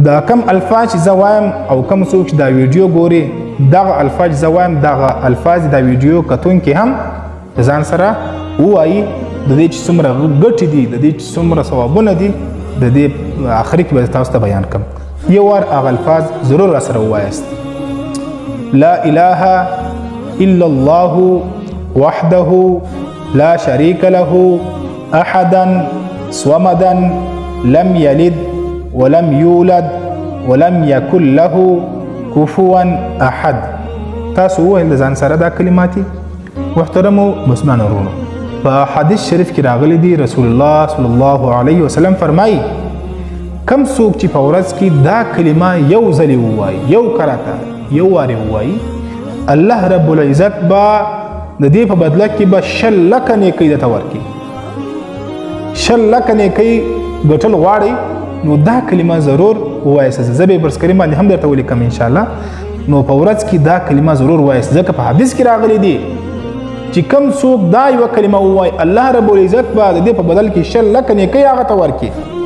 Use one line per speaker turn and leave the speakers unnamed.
دا کم الفاظ چې زه وایم او کم څوک چې دا ویډیو ګوري دغه الفاظ زه وایم دغه الفاظ د ویډیو کتونکي هم د ځان سره ووایي د دې چې څومره ګټې دي د دې چې څومره ثوابونه دي د دې آخري کې به تاسو ته بیان کړم یو وار هغه الفاظ ضرور راسره ووایاست لا اله الا الله وحده لا شريك له احدا صمدا لم يلد ولم يولد ولم يكن له كفوا احد تاسو وویل د ځان سره دا کلماتي محترمو مسلمانو ورونو په حدیث شریف کې راغلی دی رسول الله صلی الله علیه وسلم فرمایي کم څوک چې په ورځ کې دا کلمه یو ځلې ووایي یو کراته یو وارې ووایي الله رب العزت به د دې په بدله کې به 100 لکه نیکۍ درته ورکړي 100 لکه نیکۍ ګټل غواړئ نو دا کلمه ضرور ووایاست زه به برسکرین باندې هم درته ولیکم انشاءالله نو په ورځ کې دا کلمه ضرور ووایاست ځکه په حدیث کې راغلی دی چې کم څوک دا یوه کلمه ووایي الله رب العزت به د دې په بدل کې 100 لکه نیکۍ هغه ته ورکړي